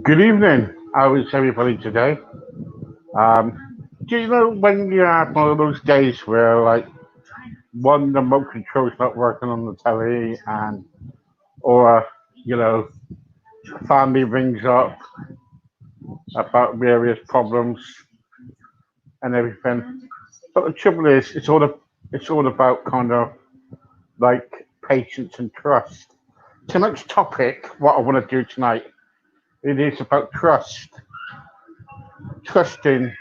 Good evening. How is everybody today? Do you know when you have one of those days where, like, one remote control's not working on the telly, or you know, family rings up about various problems and everything. But the trouble is, it's all about kind of like patience and trust. Tonight's topic, what I want to do tonight, it is about trust, trusting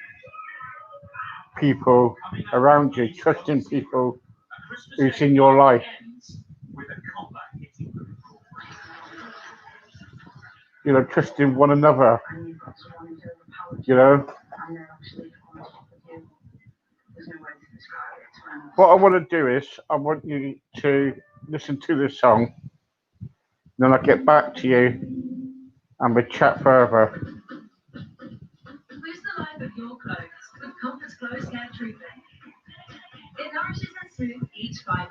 people around you, trusting people who's in your life, trusting one another, you know. What I want to do is, I want you to listen to this song, then I'll get back to you and we chat further. Boost the life of your clothes with Comfort Clothes Care Treatment. It nourishes and soothes each fibre,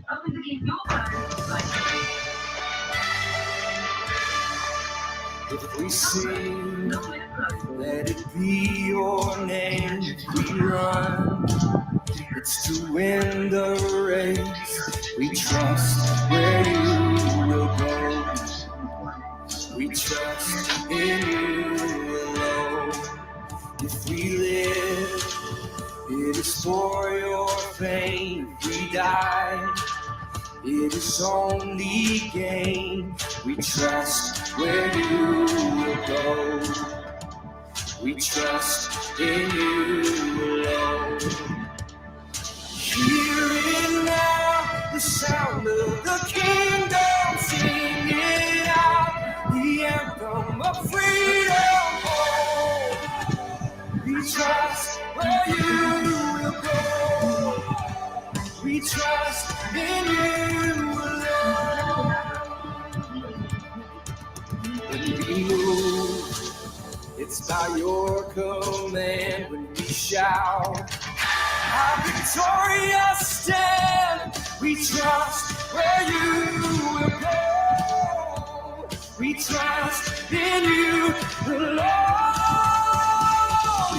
helping to keep your clothes like if we sing, let it be your name. If we run, it's to win the race. We trust where you will go. We trust in you alone. If we live, it is for your fame. If we die, it is only gain. We trust where you will go. We trust in you alone. Hear it now, the sound of the kingdom. Sing it out, the anthem of freedom. Oh, we trust where you will go. We trust in you alone. When we move, it's by your command. When we shout, our victorious stand. We trust where you will go. We trust in you alone.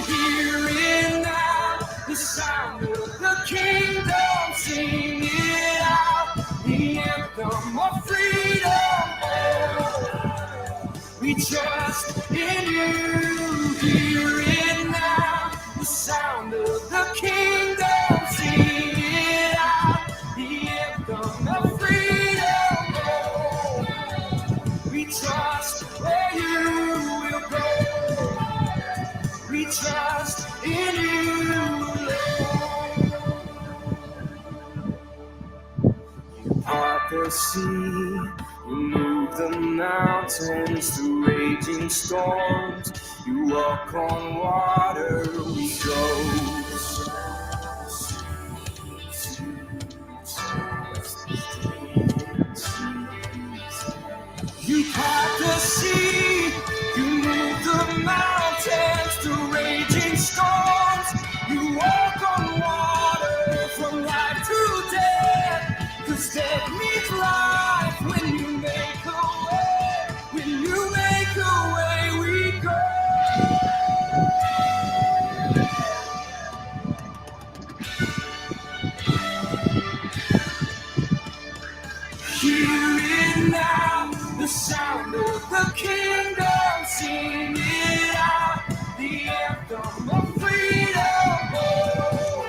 Hear it now, the sound of the kingdom. Sing it out, the anthem of freedom. Oh, we trust in you. Hear it now, the sound of the kingdom. Sing it out, the anthem of freedom. Oh, we trust where you will go. We trust in you alone. You part the sea, you move the mountains through raging storms. You walk on water, we go. You part the sea, you move the mountains through raging storms. You walk on water from life to death. 'Cause death means life when you make a way. When you make a way, we go. Hear it now, the sound of the kingdom. Sing it out, the anthem of freedom. Oh,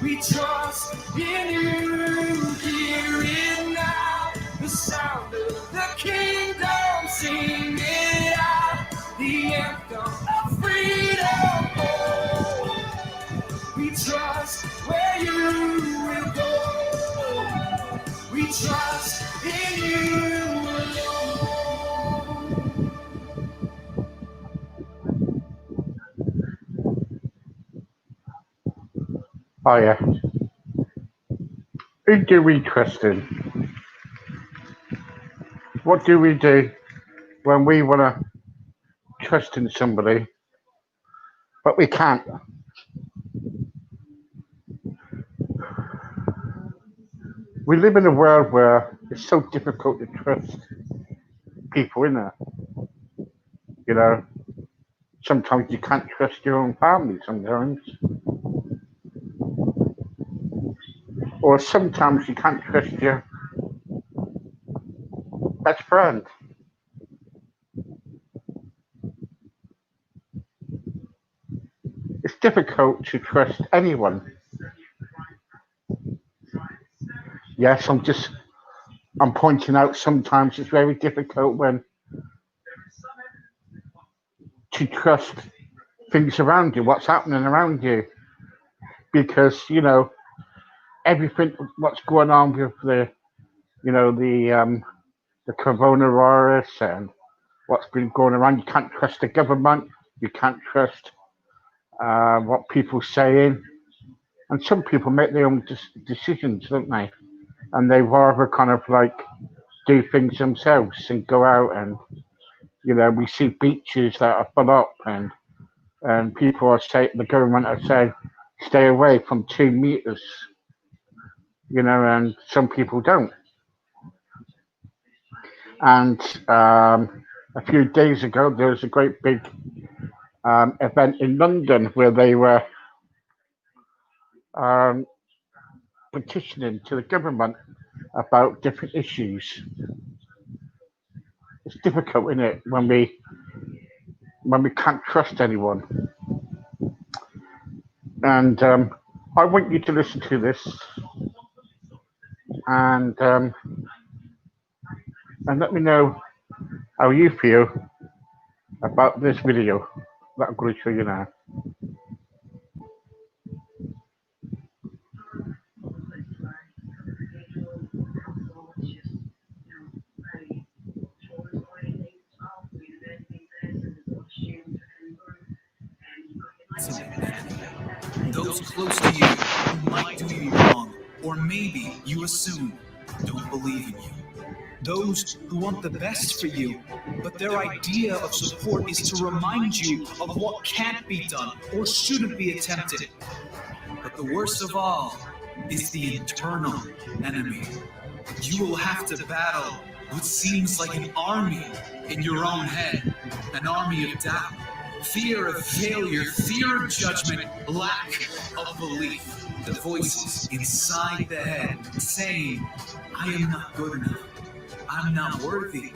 we trust in you. Hear it now, the sound of the kingdom. Sing it out, the anthem of freedom. Oh, we trust where trust in you Oh yeah. Who do we trust in? What do we do when we want to trust in somebody, but we can't? We live in a world where it's so difficult to trust people, isn't it? You know, sometimes you can't trust your own family sometimes. Or sometimes you can't trust your best friend. It's difficult to trust anyone. Yes, I'm pointing out sometimes it's very difficult when to trust things around you, what's happening around you. Because, everything what's going on with the coronavirus and what's been going around, you can't trust the government, you can't trust what people are saying. And some people make their own decisions, don't they? And they rather kind of like do things themselves and go out and we see beaches that are full up and people are saying the government are saying stay away from 2 meters, and some people don't. And a few days ago there was a great big event in London where they were um, petitioning to the government about different issues. It's difficult, isn't it, when we can't trust anyone. And I want you to listen to this and let me know how you feel about this video that I'm going to show you now. those close to you who might do you wrong, or maybe you assume don't believe in you. Those who want the best for you, but their idea of support is to remind you of what can't be done or shouldn't be attempted. But the worst of all is the internal enemy. You will have to battle what seems like an army in your own head, an army of doubt, fear of failure, fear of judgment, lack of belief. The voices inside the head saying, I am not good enough. I'm not worthy.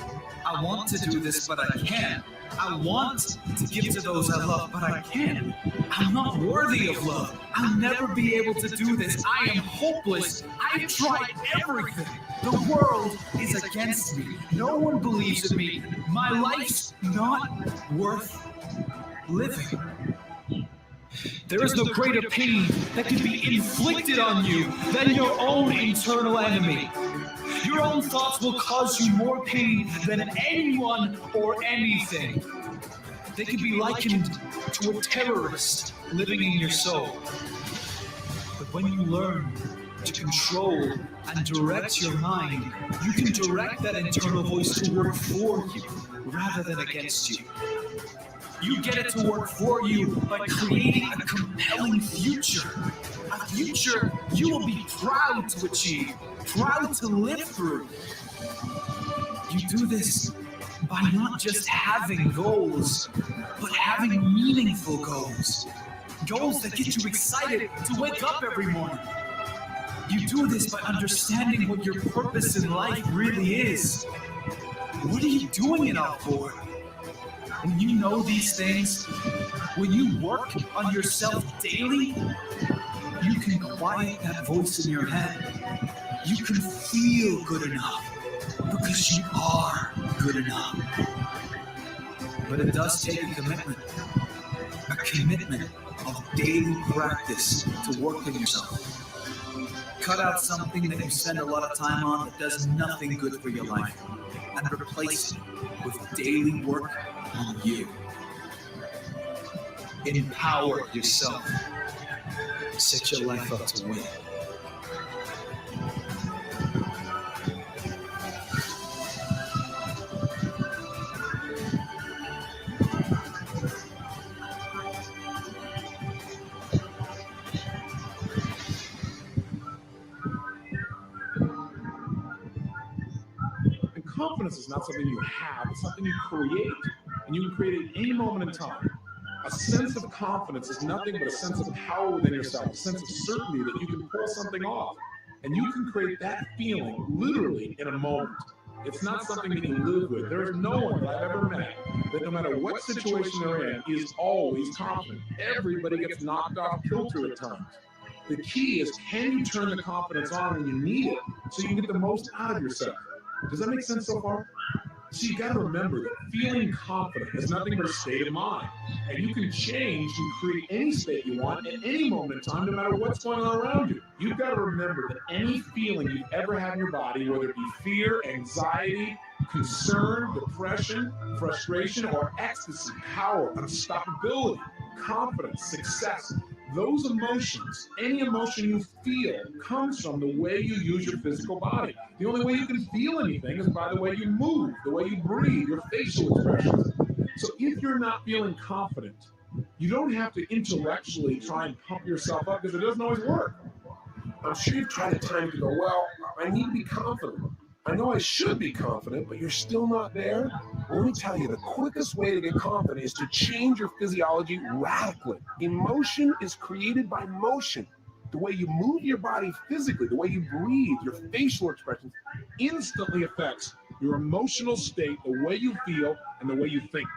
I want to do this, but I can't. I want to give to those I love, but I can't. I'm not worthy of love. I'll never be able to do this. I am hopeless. I've tried everything. The world is against me. No one believes in me. My life's not worth living. There is no greater pain that can be inflicted on you than your own internal enemy. Your own thoughts will cause you more pain than anyone or anything. They can be likened to a terrorist living in your soul. But when you learn to control and direct your mind, you can direct that internal voice to work for you rather than against you. You get it to work for you by creating a compelling future. A future you will be proud to achieve, proud to live through. You do this by not just having goals, but having meaningful goals. Goals that get you excited to wake up every morning. You do this by understanding what your purpose in life really is. What are you doing it all for? When you know these things, when you work on yourself daily, you can quiet that voice in your head. You can feel good enough because you are good enough. But it does take a commitment of daily practice to work on yourself. cut out something that you spend a lot of time on that does nothing good for your life and replace it with daily work on you. Empower yourself. Set your life up to win. And confidence is not something you have, it's something you create. And you can create it at any moment in time. A sense of confidence is nothing but a sense of power within yourself, a sense of certainty that you can pull something off. And you can create that feeling literally in a moment. It's not something that you live with. There is no one that I've ever met that no matter what situation they're in is always confident. Everybody gets knocked off kilter at times. The key is, can you turn the confidence on when you need it so you can get the most out of yourself? Does that make sense so far? So you got to remember that feeling confident is nothing but a state of mind. And you can change and create any state you want at any moment in time, no matter what's going on around you. You've got to remember that any feeling you've ever had in your body, whether it be fear, anxiety, concern, depression, frustration, or ecstasy, power, unstoppability, confidence, success, those emotions, any emotion you feel, comes from the way you use your physical body. The only way you can feel anything is by the way you move, the way you breathe, your facial expressions. So if you're not feeling confident, you don't have to intellectually try and pump yourself up, because it doesn't always work. I'm sure you've tried at times to go, well, I need to be confident. I know I should be confident, but you're still not there. Well, let me tell you, the quickest way to get confident is to change your physiology radically. Emotion is created by motion. The way you move your body physically, the way you breathe, your facial expressions, instantly affects your emotional state, the way you feel, and the way you think.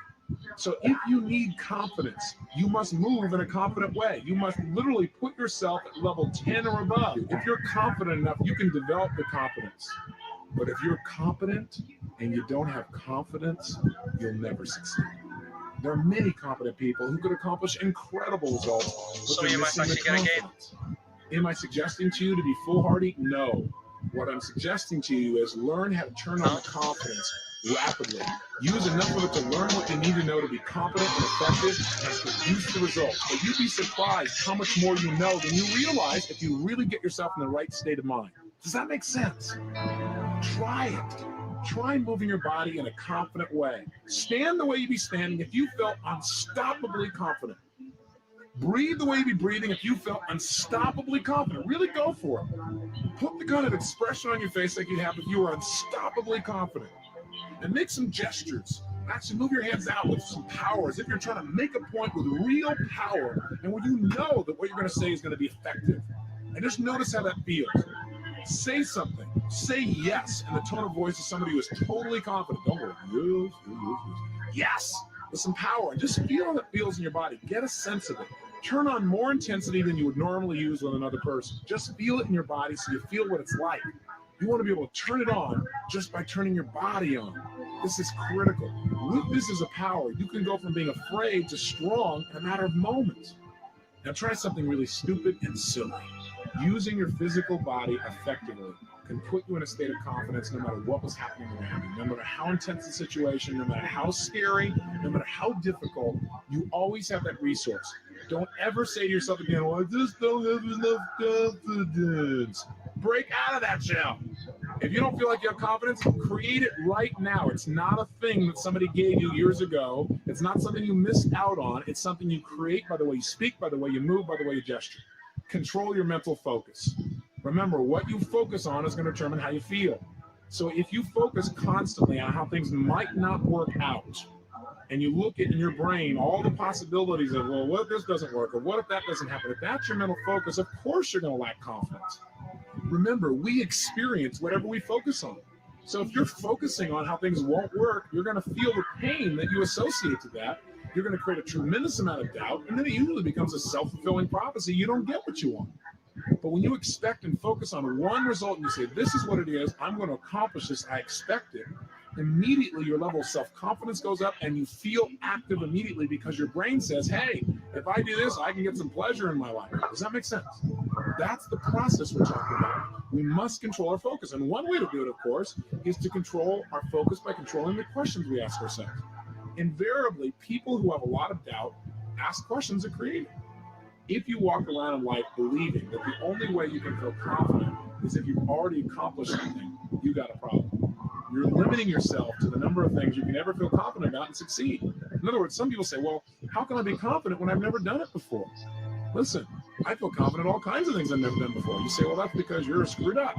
So if you need confidence, you must move in a confident way. You must literally put yourself at level 10 or above. If you're confident enough, you can develop the confidence. But if you're competent and you don't have confidence, you'll never succeed. There are many competent people who could accomplish incredible results, but they're missing the confidence. Am I suggesting to you to be foolhardy? No. What I'm suggesting to you is learn how to turn on the confidence rapidly. Use enough of it to learn what you need to know to be competent and effective and produce the results. But you'd be surprised how much more you know than you realize if you really get yourself in the right state of mind. Does that make sense? Try it. Try moving your body in a confident way. Stand the way you be standing if you felt unstoppably confident. Breathe the way you be breathing if you felt unstoppably confident. Really go for it. Put the kind of expression on your face like you'd have if you were unstoppably confident. And make some gestures. Actually move your hands out with some power, as if you're trying to make a point with real power and where you know that what you're going to say is going to be effective. And just notice how that feels. Say something. Say yes in the tone of voice of somebody who is totally confident. Don't go, yes, yes, yes. Yes, with some power. And just feel how it feels in your body. Get a sense of it. Turn on more intensity than you would normally use with another person. Just feel it in your body so you feel what it's like. You want to be able to turn it on just by turning your body on. This is critical. With this as a power, you can go from being afraid to strong in a matter of moments. Now try something really stupid and silly. Using your physical body effectively can put you in a state of confidence no matter what was happening around you. No matter how intense the situation, no matter how scary, no matter how difficult, you always have that resource. Don't ever say to yourself again, well, I just don't have enough confidence. Break out of that shell. If you don't feel like you have confidence, create it right now. It's not a thing that somebody gave you years ago. It's not something you missed out on. It's something you create by the way you speak, by the way you move, by the way you gesture. Control your mental focus. Remember, what you focus on is going to determine how you feel. So if you focus constantly on how things might not work out, and you look at in your brain all the possibilities of, well, what if this doesn't work, or what if that doesn't happen? If that's your mental focus, of course you're going to lack confidence. Remember, we experience whatever we focus on. So if you're focusing on how things won't work, you're going to feel the pain that you associate to that. You're going to create a tremendous amount of doubt, and then it usually becomes a self-fulfilling prophecy. You don't get what you want. But when you expect and focus on one result and you say, this is what it is, I'm going to accomplish this, I expect it, immediately your level of self-confidence goes up and you feel active immediately because your brain says, hey, if I do this, I can get some pleasure in my life. Does that make sense? That's the process we're talking about. We must control our focus. And one way to do it, of course, is to control our focus by controlling the questions we ask ourselves. Invariably, people who have a lot of doubt ask questions that create it. If you walk around in life believing that the only way you can feel confident is if you've already accomplished something, you got a problem. You're limiting yourself to the number of things you can ever feel confident about and succeed. In other words, some people say, well, how can I be confident when I've never done it before? Listen, I feel confident in all kinds of things I've never done before. You say, well, that's because you're screwed up.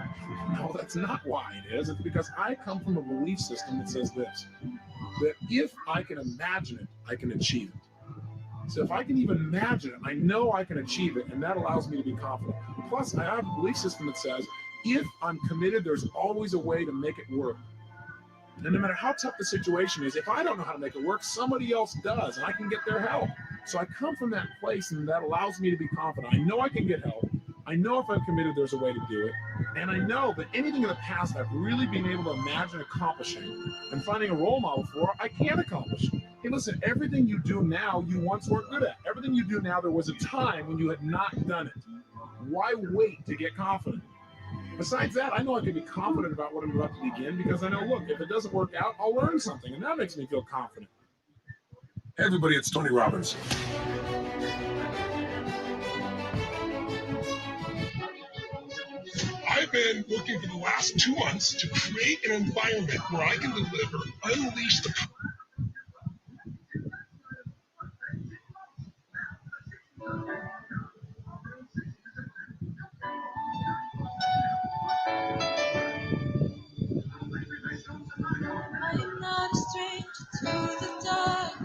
No, that's not why it is. It's because I come from a belief system that says this, that if I can imagine it, I can achieve it. So if I can even imagine it, I know I can achieve it, and that allows me to be confident. Plus, I have a belief system that says, if I'm committed, there's always a way to make it work. And no matter how tough the situation is, if I don't know how to make it work, somebody else does, and I can get their help. So I come from that place, and that allows me to be confident. I know I can get help. I know if I'm committed, there's a way to do it. And I know that anything in the past I've really been able to imagine accomplishing and finding a role model for, I can accomplish. Hey, listen, everything you do now, you once weren't good at. Everything you do now, there was a time when you had not done it. Why wait to get confident? Besides that, I know I can be confident about what I'm about to begin because I know, look, if it doesn't work out, I'll learn something, and that makes me feel confident. Hey everybody, it's Tony Robbins. I've been working for the last 2 months to create an environment where I can deliver, unleash the I'm not a stranger to the dark.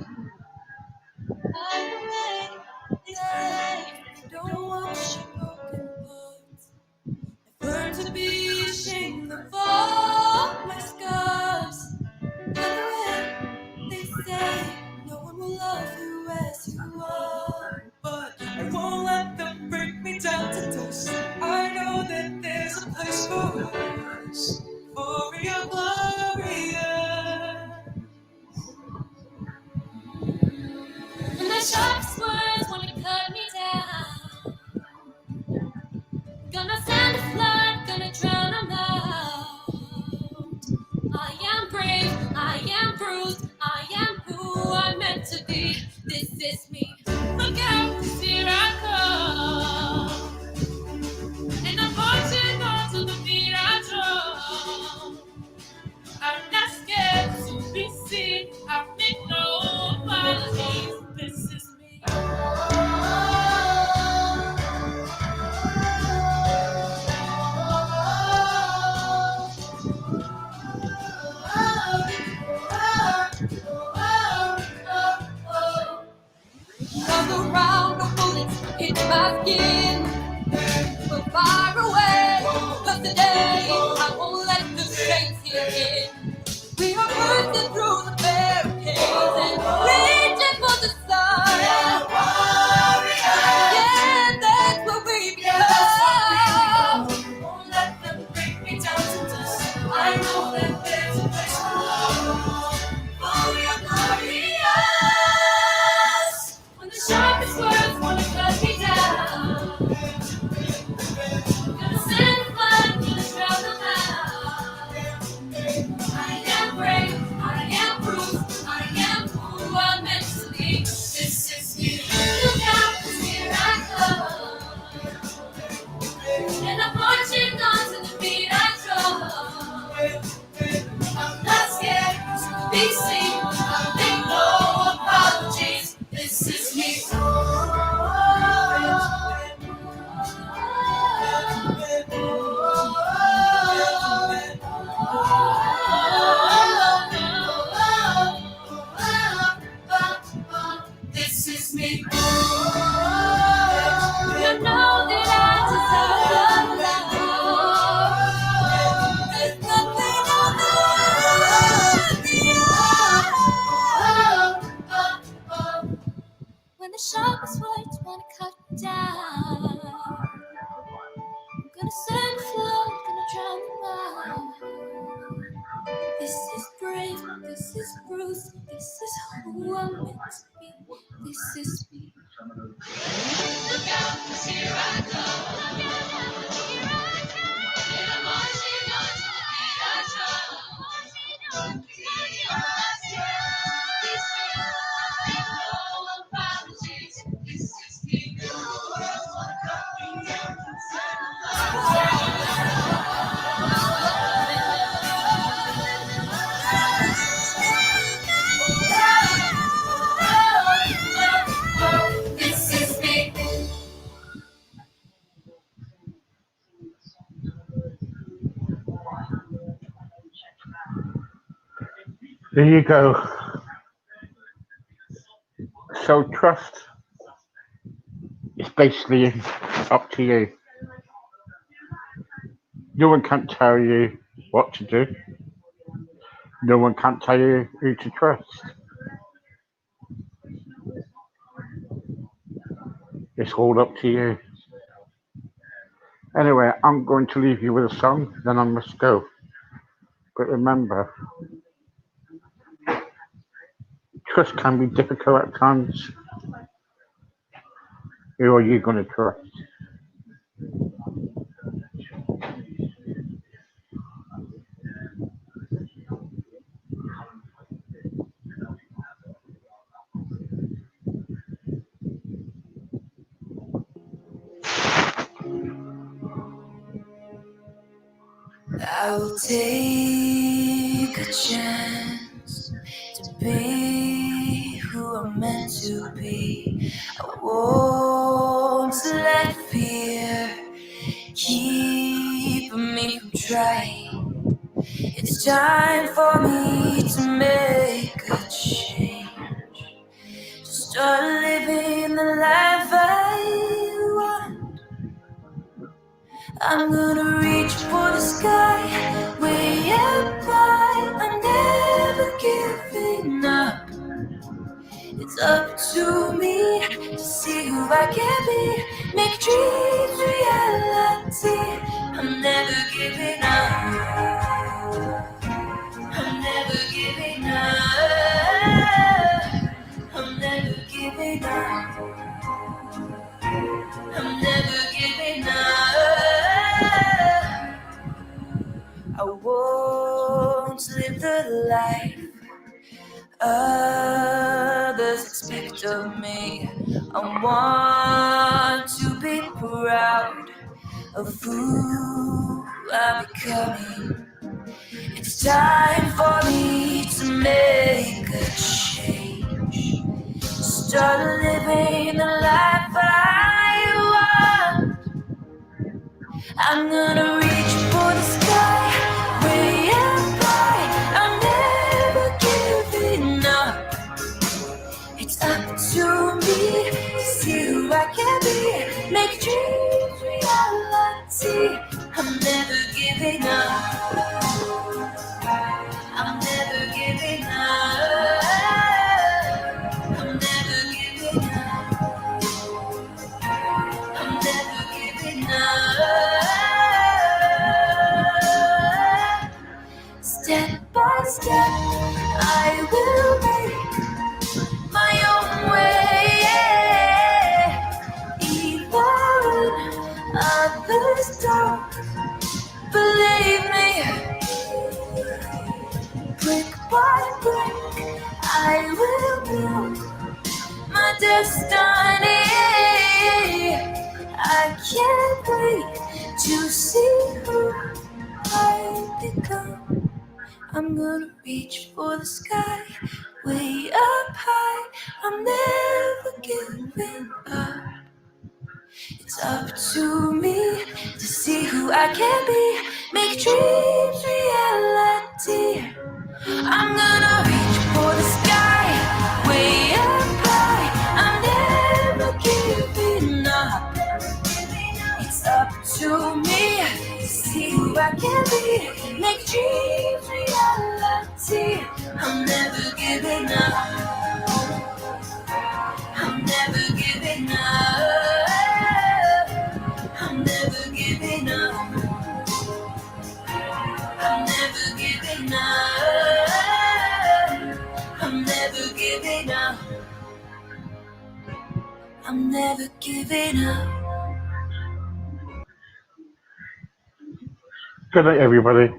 I know they say they don't wash your broken parts. I've learned to be ashamed of all my scars. They say no one will love you as you are, but I won't let them break me down to dust. I know that there's a place for us, for your glory. When the sharpest words want to cut me down, gonna send a flood, gonna drown them out. I am brave, I am bruised, I am who I'm meant to be. This is me. Look out, 'cause here I come. And I'm marching on to the beat I drum. I'm not scared to be seen. I make no apologies. This is me. Come around, the bullets hit my skin. We're far away, but today I won't let the chains here in. We are bursting through the barricades and reaching for the sun. Yeah, that's what we become. Won't let them break me down to dust. I know that there's a place for your glorious. When the sharpest words want to cut me down, gonna send a flood, gonna drown them out. I am brave, I am bruised, I am who I'm meant to be. This is me. Look out, 'cause here I come. And I'm marching on to the beat I drum. I'm not scared to be seen. I make no apologies. This is me. This is me. You know that I deserve love. There's nothing on the earth. When the sharpest words wanna cut me down, I'm gonna send a flood, gonna drown them out. This is brave, this is Bruce, this is who I'm meant to be. This is me. Look out, 'cause here I come. And I'm marching on to beat our drum. This is no apologies. This is the new world coming down This is me. There you go. So trust is basically up to you. No one can tell you what to do. No one can tell you who to trust. It's all up to you. Anyway, I'm going to leave you with a song, then I must go. But remember, trust can be difficult at times. Who are you going to trust? I will take a chance to be who I'm meant to be. I won't let fear keep me from trying. It's time for me to make a change. To start living the life I want. I'm gonna reach for the sky, way up high. I'm never giving up. It's up to me to see who I can be, make dreams reality. I'm never giving up. I'm never giving up. I'm never giving up. I'm never giving up. I won't live the life others expect of me. I want to be proud of who I'm becoming. It's time for me to make a change. Start living the life I want. I'm gonna reach for the sky, way up high. I'm never giving up. It's up to me to see who I can be, make dreams reality. I'm never giving up. I'm never giving up. I'm never giving up. I'm never giving up. Step by step, I will make my own way. Even others don't believe me. Brick by brick, I will build my destiny. I can't wait to see who I become. I'm gonna reach for the sky, way up high. I'm never giving up. It's up to me to see who I can be, make dreams reality. I'm gonna reach for the sky, way up high. I'm never giving up. It's up to me to see who I can be, make dreams reality. I'm never giving up. I'm never giving up. I'm never giving up. I'm never giving up. I'm never giving up. I'm I'm never giving up. Good night, everybody.